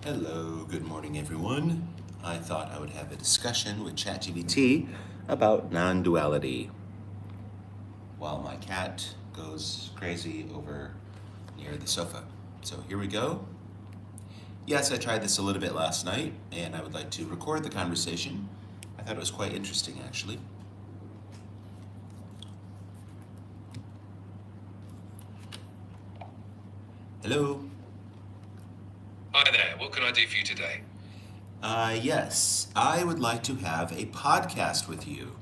Hello, good morning everyone. I thought I would have a discussion with ChatGPT about non-duality while my cat goes crazy over near the sofa. So here we go. Yes, I tried this a little bit last night and I would like to record the conversation. I thought it was quite interesting actually. Hello. Hi there, what can I do for you today? Yes, I would like to have a podcast with you.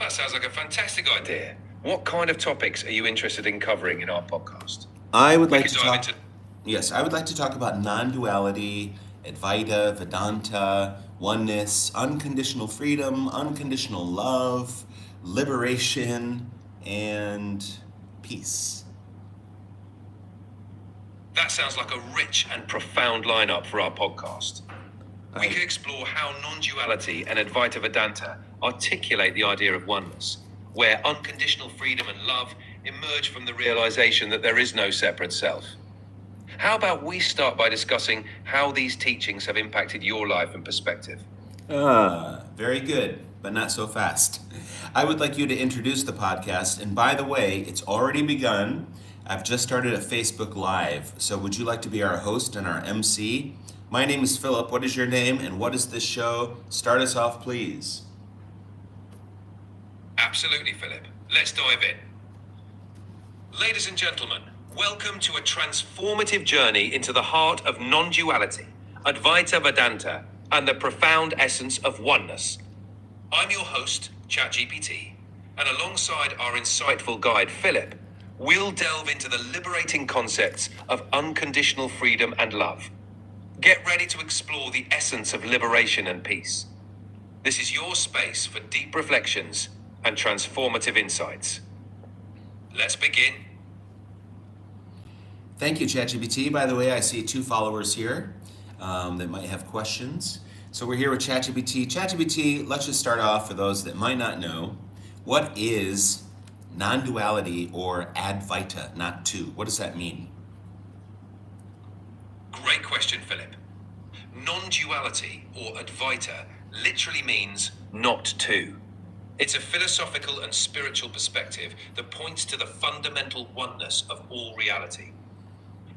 That sounds like a fantastic idea. What kind of topics are you interested in covering in our podcast? I would We like could to dive talk. into. Yes, I would like to talk about non-duality, Advaita, Vedanta, oneness, unconditional freedom, unconditional love, liberation, and peace. That sounds like a rich and profound lineup for our podcast. We I, could explore how non-duality and Advaita Vedanta articulate the idea of oneness, where unconditional freedom and love emerge from the realization that there is no separate self. How about we start by discussing how these teachings have impacted your life and perspective? very good, but not so fast. I would like you to introduce the podcast, and by the way, it's already begun. I've just started a Facebook Live, so would you like to be our host and our MC? My name is Philip. What is your name, and what is this show? Start us off, please. Absolutely, Philip. Let's dive in. Ladies and gentlemen, welcome to a transformative journey into the heart of non-duality, Advaita Vedanta, and the profound essence of oneness. I'm your host, ChatGPT, and alongside our insightful guide, Philip, we'll delve into the liberating concepts of unconditional freedom and love. Get ready to explore the essence of liberation and peace. This is your space for deep reflections and transformative insights. Let's begin. Thank you, ChatGPT. By the way, I see 2 followers here that might have questions. So we're here with ChatGPT. ChatGPT, let's just start off for those that might not know. What is non-duality or Advaita, not two? What does that mean? Great question, Philip. Non-duality, or Advaita, literally means not two. It's a philosophical and spiritual perspective that points to the fundamental oneness of all reality.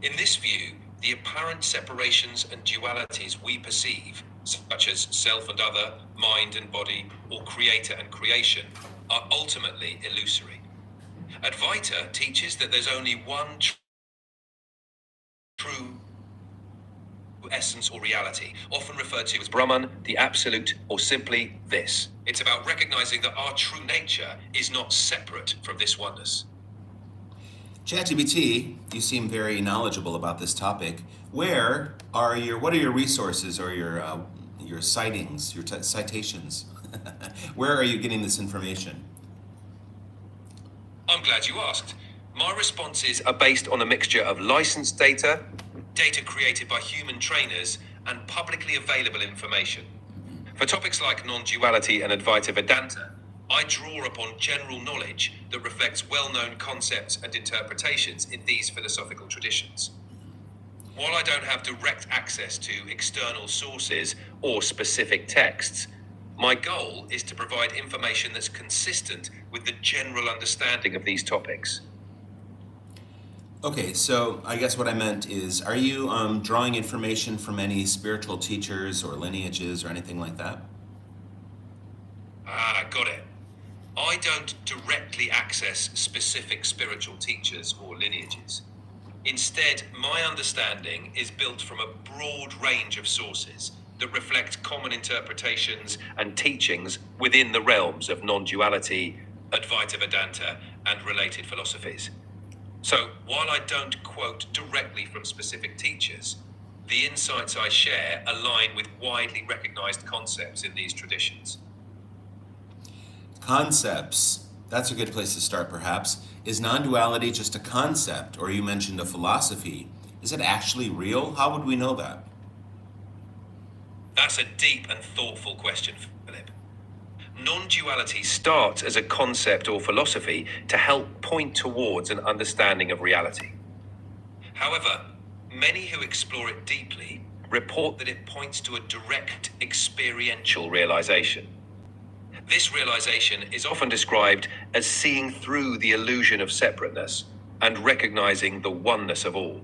In this view, the apparent separations and dualities we perceive, such as self and other, mind and body, or creator and creation, are ultimately illusory. Advaita teaches that there's only one true essence or reality, often referred to as Brahman, the absolute, or simply this. It's about recognizing that our true nature is not separate from this oneness. ChatGPT, you seem very knowledgeable about this topic. What are your resources or your sightings, your citations? Where are you getting this information? I'm glad you asked. My responses are based on a mixture of licensed data, data created by human trainers, and publicly available information. For topics like non-duality and Advaita Vedanta, I draw upon general knowledge that reflects well-known concepts and interpretations in these philosophical traditions. While I don't have direct access to external sources or specific texts, my goal is to provide information that's consistent with the general understanding of these topics. Okay, so I guess what I meant is, are you drawing information from any spiritual teachers or lineages or anything like that? Got it. I don't directly access specific spiritual teachers or lineages. Instead, my understanding is built from a broad range of sources that reflect common interpretations and teachings within the realms of non-duality, Advaita Vedanta, and related philosophies. So, while I don't quote directly from specific teachers, the insights I share align with widely recognized concepts in these traditions. Concepts. That's a good place to start, perhaps. Is non duality just a concept, or you mentioned a philosophy? Is it actually real? How would we know that? That's a deep and thoughtful question, Philip. Non-duality starts as a concept or philosophy to help point towards an understanding of reality. However, Many who explore it deeply report that it points to a direct experiential realization. This realization is often described as seeing through the illusion of separateness and recognizing the oneness of all.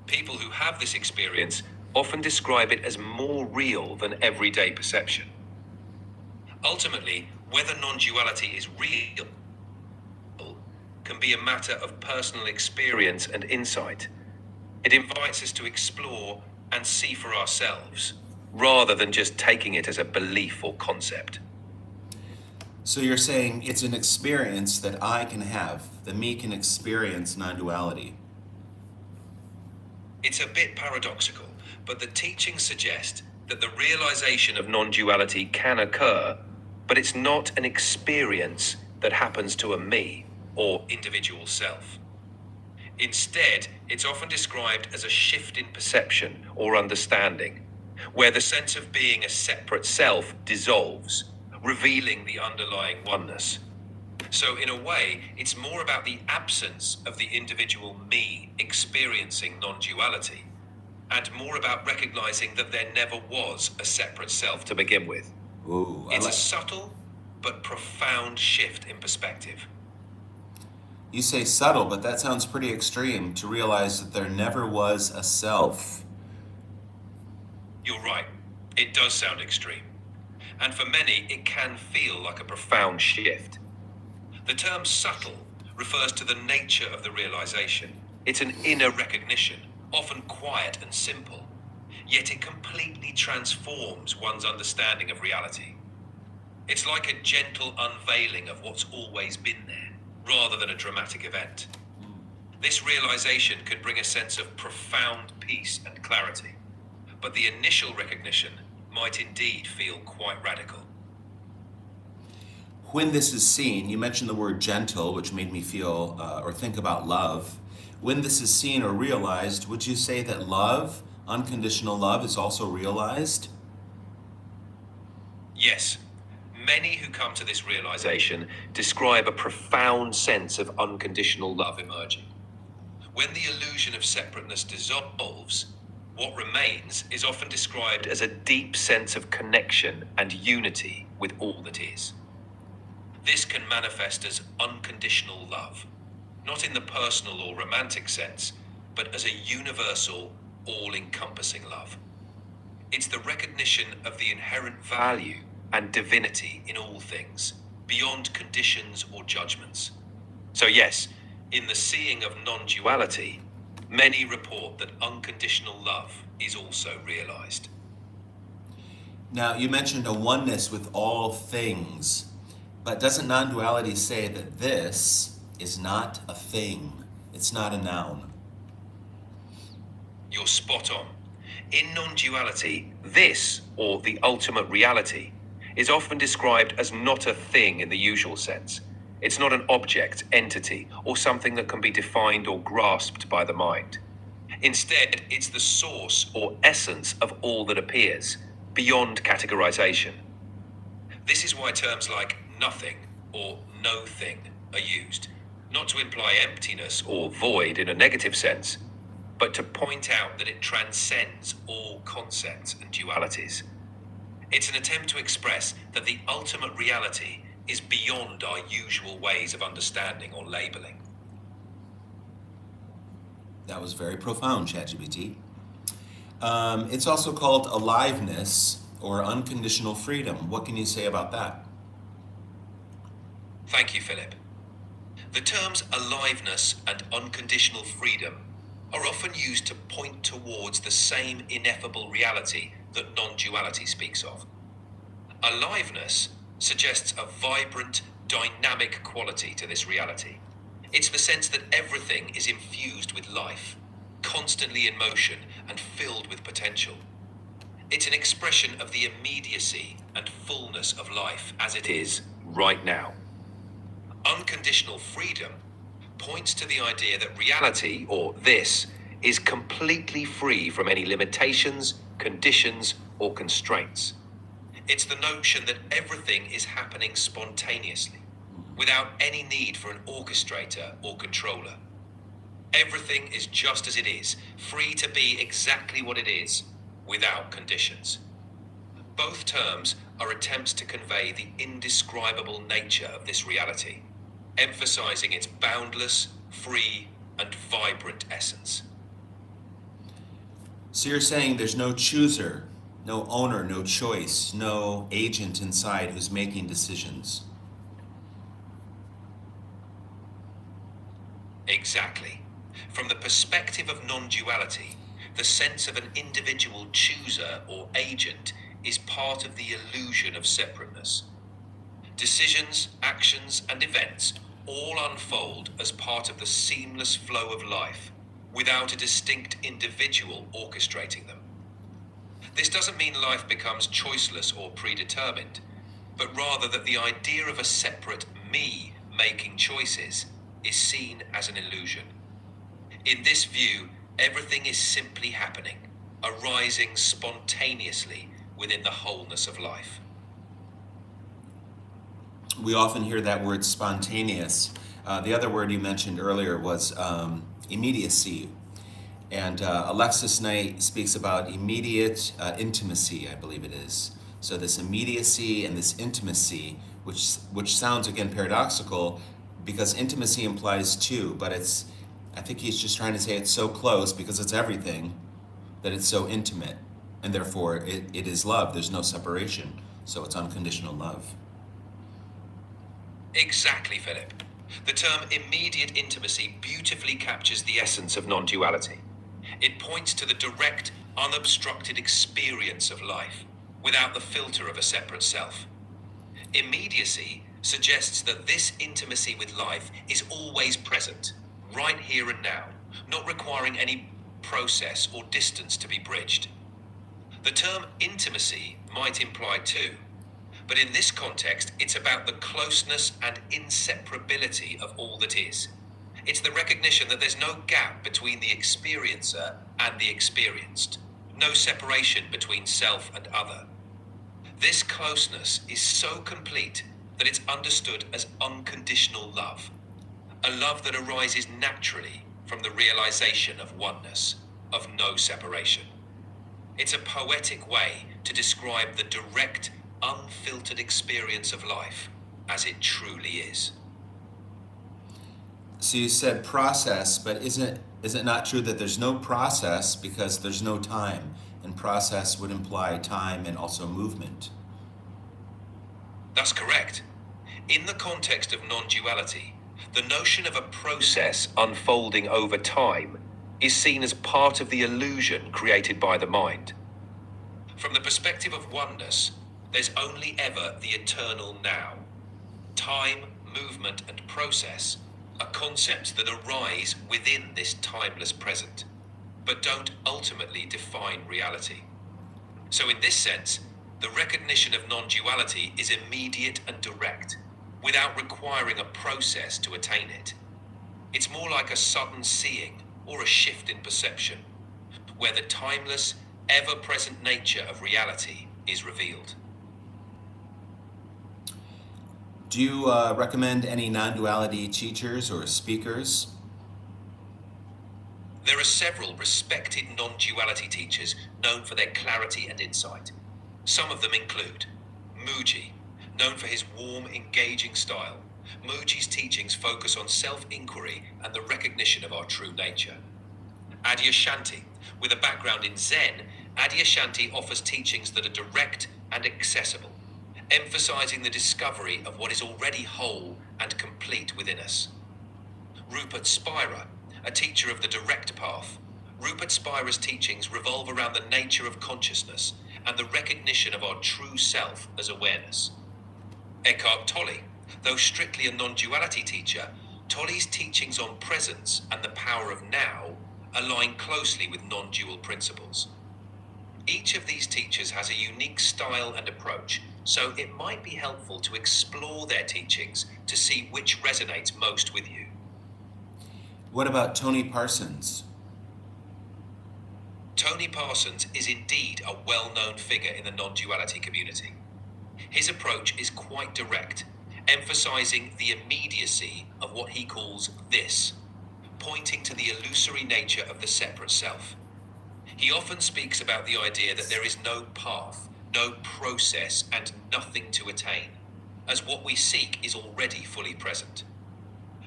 People who have this experience often describe it as more real than everyday perception. Ultimately, whether non-duality is real can be a matter of personal experience and insight. It invites us to explore and see for ourselves, rather than just taking it as a belief or concept. So you're saying it's an experience that I can have, that me can experience non-duality. It's a bit paradoxical, but the teachings suggest that the realization of non-duality can occur, but it's not an experience that happens to a me or individual self. Instead, it's often described as a shift in perception or understanding, where the sense of being a separate self dissolves, revealing the underlying oneness. So, in a way, it's more about the absence of the individual me experiencing non-duality, and more about recognizing that there never was a separate self to begin with. Ooh, It's a subtle but profound shift in perspective. You say subtle, but that sounds pretty extreme to realize that there never was a self. You're right, it does sound extreme. And for many, it can feel like a profound shift. The term subtle refers to the nature of the realization. It's an inner recognition, often quiet and simple, yet it completely transforms one's understanding of reality. It's like a gentle unveiling of what's always been there, rather than a dramatic event. This realization can bring a sense of profound peace and clarity, but the initial recognition might indeed feel quite radical. When this is seen, you mentioned the word gentle, which made me feel or think about love. When this is seen or realized, would you say that love, unconditional love, is also realized? Yes, many who come to this realization describe a profound sense of unconditional love emerging. When the illusion of separateness dissolves, what remains is often described as a deep sense of connection and unity with all that is. This can manifest as unconditional love, not in the personal or romantic sense, but as a universal, all-encompassing love. It's the recognition of the inherent value and divinity in all things, beyond conditions or judgments. So yes, in the seeing of non-duality, many report that unconditional love is also realized. Now, you mentioned a oneness with all things, but doesn't non-duality say that this is not a thing? It's not a noun. You're spot on. In non-duality, this, or the ultimate reality, is often described as not a thing in the usual sense. It's not an object, entity, or something that can be defined or grasped by the mind. Instead, it's the source or essence of all that appears, beyond categorization. This is why terms like nothing or no thing are used, not to imply emptiness or void in a negative sense, but to point out that it transcends all concepts and dualities. It's an attempt to express that the ultimate reality is beyond our usual ways of understanding or labeling. That was very profound, ChatGPT. It's also called aliveness or unconditional freedom. What can you say about that? Thank you, Philip. The terms aliveness and unconditional freedom are often used to point towards the same ineffable reality that non-duality speaks of. Aliveness suggests a vibrant, dynamic quality to this reality. It's the sense that everything is infused with life, constantly in motion and filled with potential. It's an expression of the immediacy and fullness of life as it is right now. Unconditional freedom points to the idea that reality, or this, is completely free from any limitations, conditions, or constraints. It's the notion that everything is happening spontaneously, without any need for an orchestrator or controller. Everything is just as it is, free to be exactly what it is, without conditions. Both terms are attempts to convey the indescribable nature of this reality, emphasizing its boundless, free, and vibrant essence. So you're saying there's no chooser, no owner, no choice, no agent inside who's making decisions. Exactly. From the perspective of non-duality, the sense of an individual chooser or agent is part of the illusion of separateness. Decisions, actions, and events all unfold as part of the seamless flow of life, without a distinct individual orchestrating them. This doesn't mean life becomes choiceless or predetermined, but rather that the idea of a separate me making choices is seen as an illusion. In this view, everything is simply happening, arising spontaneously within the wholeness of life. We often hear that word spontaneous. The other word you mentioned earlier was immediacy. And Alexis Knight speaks about immediate intimacy, I believe it is. So this immediacy and this intimacy, which sounds again paradoxical, because intimacy implies two, but I think he's just trying to say it's so close because it's everything, that it's so intimate, and therefore it is love. There's no separation, so it's unconditional love. Exactly, Philip. The term immediate intimacy beautifully captures the essence of non-duality. It points to the direct, unobstructed experience of life, without the filter of a separate self. Immediacy suggests that this intimacy with life is always present, right here and now, not requiring any process or distance to be bridged. The term intimacy might imply two, but in this context, it's about the closeness and inseparability of all that is. It's the recognition that there's no gap between the experiencer and the experienced, no separation between self and other. This closeness is so complete that it's understood as unconditional love, a love that arises naturally from the realization of oneness, of no separation. It's a poetic way to describe the direct, unfiltered experience of life as it truly is. So you said process, but is it not true that there's no process because there's no time, and process would imply time and also movement? That's correct. In the context of non-duality, the notion of a process unfolding over time is seen as part of the illusion created by the mind. From the perspective of oneness, there's only ever the eternal now. Time, movement, and process are concepts that arise within this timeless present, but don't ultimately define reality. So in this sense, the recognition of non-duality is immediate and direct, without requiring a process to attain it. It's more like a sudden seeing or a shift in perception, where the timeless, ever-present nature of reality is revealed. Do you recommend any non-duality teachers or speakers? There are several respected non-duality teachers known for their clarity and insight. Some of them include Mooji, known for his warm, engaging style. Mooji's teachings focus on self-inquiry and the recognition of our true nature. Adyashanti, with a background in Zen, Adyashanti offers teachings that are direct and accessible, emphasizing the discovery of what is already whole and complete within us. Rupert Spira, a teacher of the direct path. Rupert Spira's teachings revolve around the nature of consciousness and the recognition of our true self as awareness. Eckhart Tolle, though strictly a non-duality teacher, Tolle's teachings on presence and the power of now align closely with non-dual principles. Each of these teachers has a unique style and approach, so it might be helpful to explore their teachings to see which resonates most with you. What about Tony Parsons? Tony Parsons is indeed a well-known figure in the non-duality community. His approach is quite direct, emphasizing the immediacy of what he calls this, pointing to the illusory nature of the separate self. He often speaks about the idea that there is no path, no process, and nothing to attain, as what we seek is already fully present.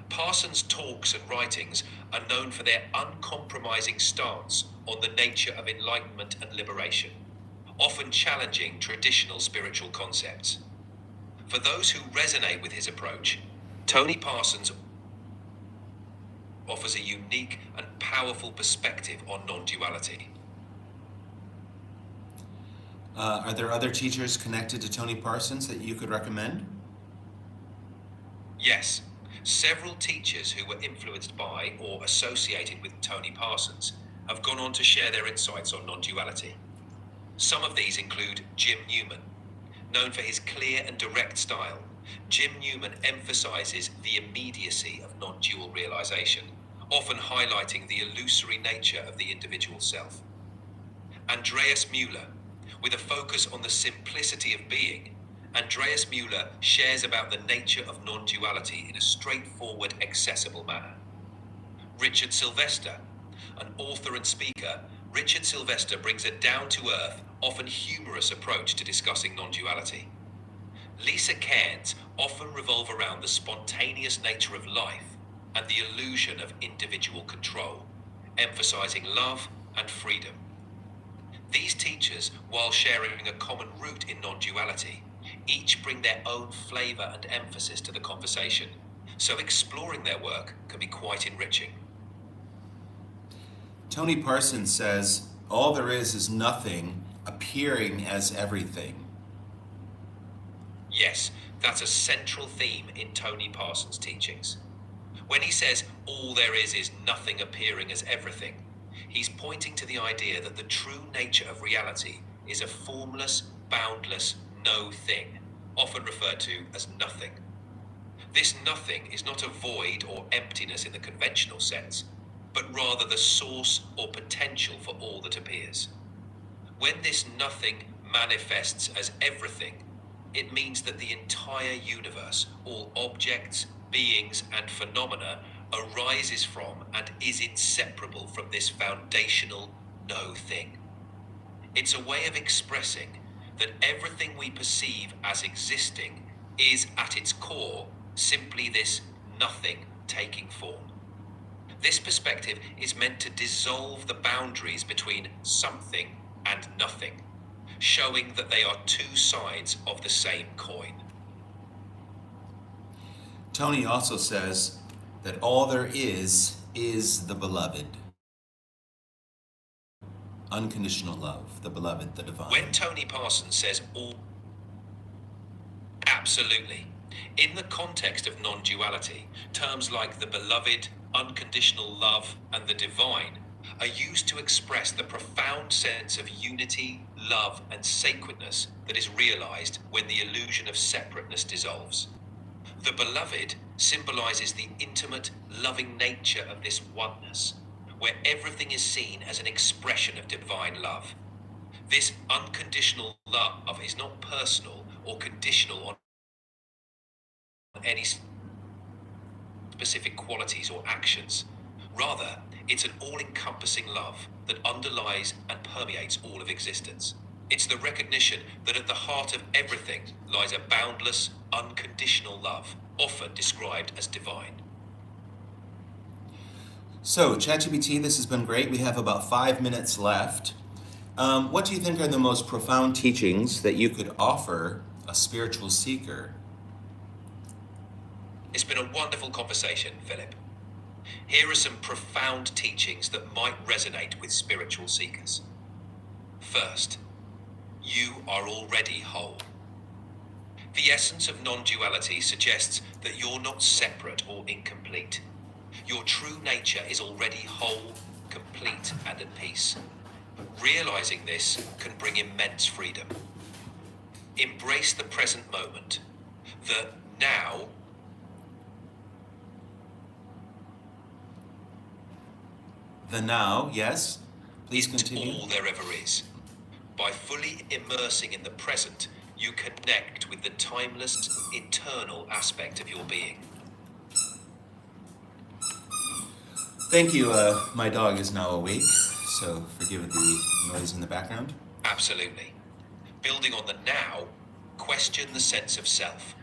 Parsons' talks and writings are known for their uncompromising stance on the nature of enlightenment and liberation, often challenging traditional spiritual concepts. For those who resonate with his approach, Tony Parsons offers a unique and powerful perspective on non-duality. Are there other teachers connected to Tony Parsons that you could recommend? Yes, several teachers who were influenced by or associated with Tony Parsons have gone on to share their insights on non-duality. Some of these include Jim Newman. Known for his clear and direct style, Jim Newman emphasizes the immediacy of non-dual realization, often highlighting the illusory nature of the individual self. Andreas Müller, with a focus on the simplicity of being, Andreas Müller shares about the nature of non-duality in a straightforward, accessible manner. Richard Sylvester, an author and speaker, Richard Sylvester brings a down-to-earth, often humorous approach to discussing non-duality. Lisa Cairns often revolve around the spontaneous nature of life and the illusion of individual control, emphasizing love and freedom. These teachers, while sharing a common root in non-duality, each bring their own flavor and emphasis to the conversation, so exploring their work can be quite enriching. Tony Parsons says, all there is nothing appearing as everything. Yes, that's a central theme in Tony Parsons' teachings. When he says all there is nothing appearing as everything, he's pointing to the idea that the true nature of reality is a formless, boundless, no thing, often referred to as nothing. This nothing is not a void or emptiness in the conventional sense, but rather the source or potential for all that appears. When this nothing manifests as everything, it means that the entire universe, all objects, beings, and phenomena arises from and is inseparable from this foundational no thing. It's a way of expressing that everything we perceive as existing is at its core simply this nothing taking form. This perspective is meant to dissolve the boundaries between something and nothing, showing that they are two sides of the same coin. Tony also says that all there is the beloved. Unconditional love, the beloved, the divine. When Tony Parsons says all, absolutely. In the context of non-duality, terms like the beloved, unconditional love, and the divine are used to express the profound sense of unity, love, and sacredness that is realized when the illusion of separateness dissolves. The beloved symbolizes the intimate, loving nature of this oneness, where everything is seen as an expression of divine love. This unconditional love is not personal or conditional on any specific qualities or actions. Rather, it's an all-encompassing love that underlies and permeates all of existence. It's the recognition that at the heart of everything lies a boundless, unconditional love, often described as divine. So, ChatGPT, this has been great. We have about 5 minutes left. What do you think are the most profound teachings that you could offer a spiritual seeker? It's been a wonderful conversation, Philip. Here are some profound teachings that might resonate with spiritual seekers. First, you are already whole. The essence of non-duality suggests that you're not separate or incomplete. Your true nature is already whole, complete, and at peace. Realizing this can bring immense freedom. Embrace the present moment. The now The now, yes? Please isn't continue. all there ever is. By fully immersing in the present, you connect with the timeless, eternal aspect of your being. Thank you. My dog is now awake, so forgive the noise in the background. Absolutely. Building on the now, question the sense of self.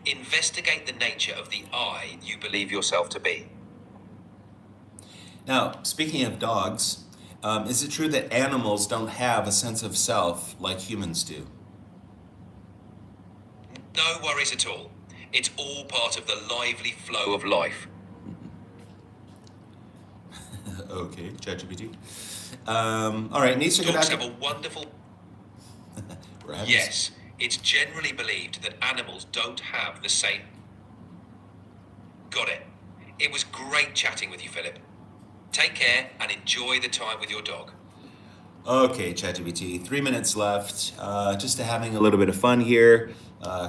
Investigate the nature of the I you believe yourself to be. Now, speaking of dogs, is it true that animals don't have a sense of self like humans do? No worries at all. It's all part of the lively flow of life. Okay, ChatGPT. All right, needs to go Dogs back. have a wonderful. We're having Yes, it's generally believed that animals don't have the same. Got it. It was great chatting with you, Philip. Take care and enjoy the time with your dog. Okay, ChatGPT, 3 minutes left. Just having a little bit of fun here.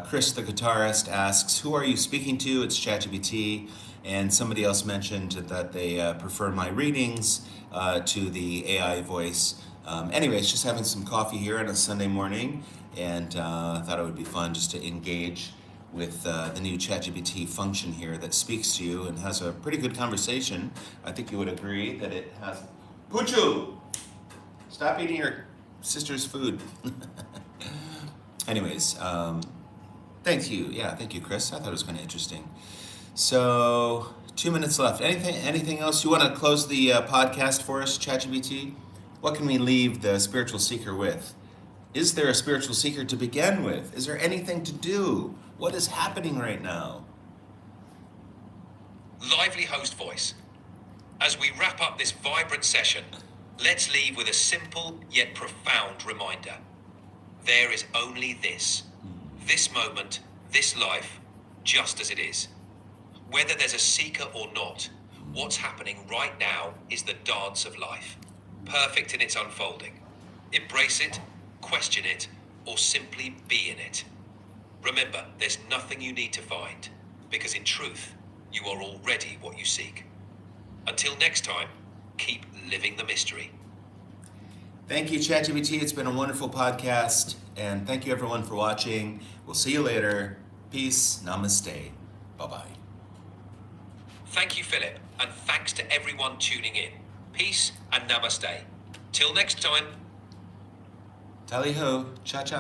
Chris, the guitarist, asks, "Who are you speaking to?" It's ChatGPT, and somebody else mentioned that they prefer my readings to the AI voice. Anyways, just having some coffee here on a Sunday morning, and I thought it would be fun just to engage with the new ChatGPT function here that speaks to you and has a pretty good conversation. I think you would agree that it has. Puchu! Stop eating your sister's food. Anyways, thank you. Yeah, thank you, Chris. I thought it was kind of interesting. So, 2 minutes left. Anything else you want to close the podcast for us, ChatGPT? What can we leave the spiritual seeker with? Is there a spiritual seeker to begin with? Is there anything to do? What is happening right now? Lively host voice. As we wrap up this vibrant session, let's leave with a simple yet profound reminder. There is only this moment, this life, just as it is. Whether there's a seeker or not, what's happening right now is the dance of life, perfect in its unfolding. Embrace it, question it, or simply be in it. Remember, there's nothing you need to find, because in truth, you are already what you seek. Until next time, keep living the mystery. Thank you, ChatGPT. It's been a wonderful podcast. And thank you, everyone, for watching. We'll see you later. Peace. Namaste. Bye-bye. Thank you, Philip, and thanks to everyone tuning in. Peace and namaste. Till next time. Tally ho. Cha-cha.